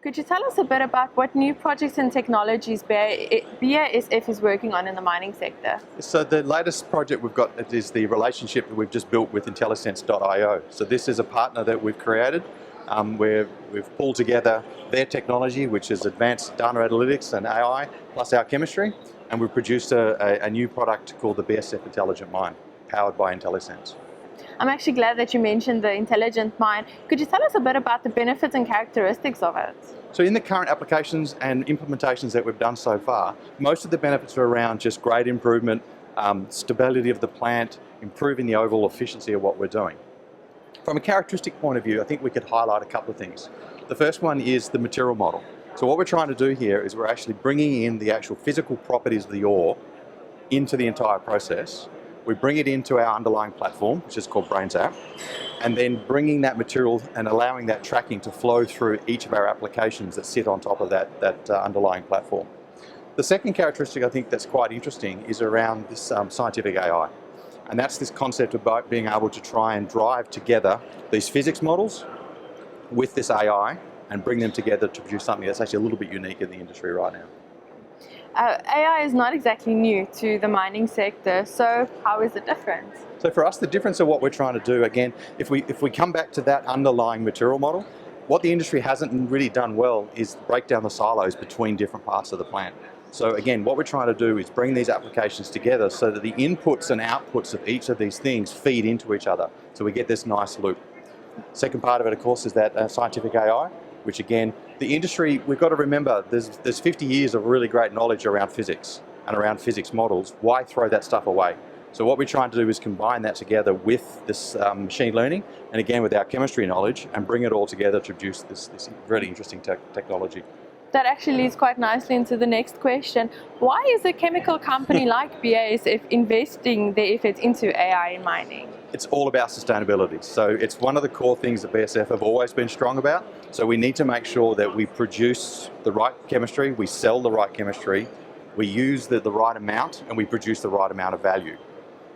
Could you tell us a bit about what new projects and technologies BASF is working on in the mining sector? So the latest project we've got is the relationship that we've just built with Intellisense.io. So this is a partner that we've created where we've pulled together their technology, which is advanced data analytics and AI, plus our chemistry, and we've produced a new product called the BASF Intelligent Mine, powered by Intellisense. I'm actually glad that you mentioned the intelligent mine. Could you tell us a bit about the benefits and characteristics of it? So in the current applications and implementations that we've done so far, most of the benefits are around just grade improvement, stability of the plant, improving the overall efficiency of what we're doing. From a characteristic point of view, I think we could highlight a couple of things. The first one is the material model. So what we're trying to do here is we're actually bringing in the actual physical properties of the ore into the entire process. We bring it into our underlying platform, which is called BrainZap, and then bringing that material and allowing that tracking to flow through each of our applications that sit on top of that underlying platform. The second characteristic I think that's quite interesting is around this scientific AI. And that's this concept about being able to try and drive together these physics models with this AI and bring them together to produce something that's actually a little bit unique in the industry right now. AI is not exactly new to the mining sector, so how is it different? So for us, the difference of what we're trying to do, again, if we come back to that underlying material model, what the industry hasn't really done well is break down the silos between different parts of the plant. So again, what we're trying to do is bring these applications together so that the inputs and outputs of each of these things feed into each other, so we get this nice loop. Second part of it, of course, is that scientific AI, which again, the industry, we've got to remember, there's 50 years of really great knowledge around physics and around physics models. Why throw that stuff away? So what we're trying to do is combine that together with this machine learning, and again with our chemistry knowledge, and bring it all together to produce this really interesting technology. That actually leads quite nicely into the next question. Why is a chemical company like BASF investing their efforts into AI in mining? It's all about sustainability. So it's one of the core things that BASF have always been strong about. So we need to make sure that we produce the right chemistry, we sell the right chemistry, we use the right amount, and we produce the right amount of value.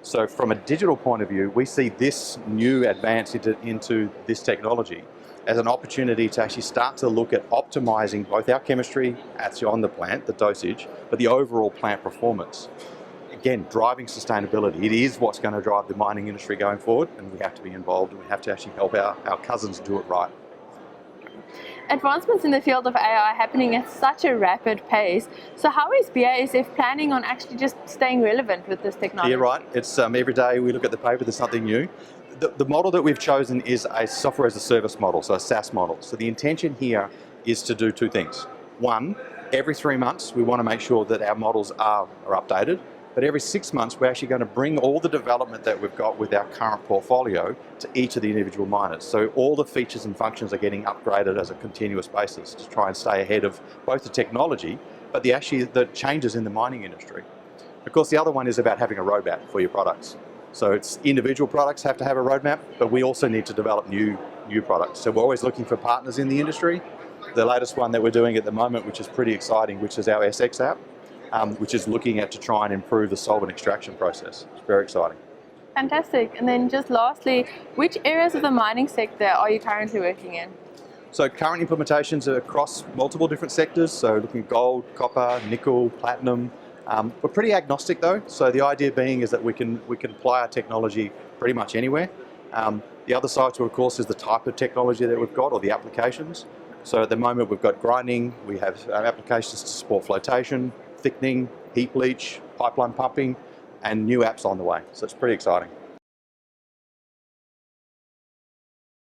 So from a digital point of view, we see this new advance into this technology as an opportunity to actually start to look at optimizing both our chemistry actually on the plant, the dosage, but the overall plant performance. Again, driving sustainability. It is what's going to drive the mining industry going forward, and we have to be involved, and we have to actually help our cousins do it right. Advancements in the field of AI are happening at such a rapid pace. So how is BASF planning on actually just staying relevant with this technology? You're right. It's every day we look at the paper, there's something new. The model that we've chosen is a software as a service model, so a SaaS model. So the intention here is to do two things. One, every 3 months we want to make sure that our models are updated, but every 6 months we're actually going to bring all the development that we've got with our current portfolio to each of the individual miners. So all the features and functions are getting upgraded as a continuous basis to try and stay ahead of both the technology, but the changes in the mining industry. Of course, the other one is about having a roadmap for your products. So it's individual products have to have a roadmap, but we also need to develop new products. So we're always looking for partners in the industry. The latest one that we're doing at the moment, which is pretty exciting, which is our SX app, which is looking at to try and improve the solvent extraction process. It's very exciting. Fantastic. And then just lastly, which areas of the mining sector are you currently working in? So current implementations are across multiple different sectors, so looking at gold, copper, nickel, platinum. We're pretty agnostic though, so the idea being is that we can apply our technology pretty much anywhere. The other side to it, of course, is the type of technology that we've got, or the applications. So at the moment we've got grinding, we have applications to support flotation, thickening, heap leach, pipeline pumping, and new apps on the way. So it's pretty exciting.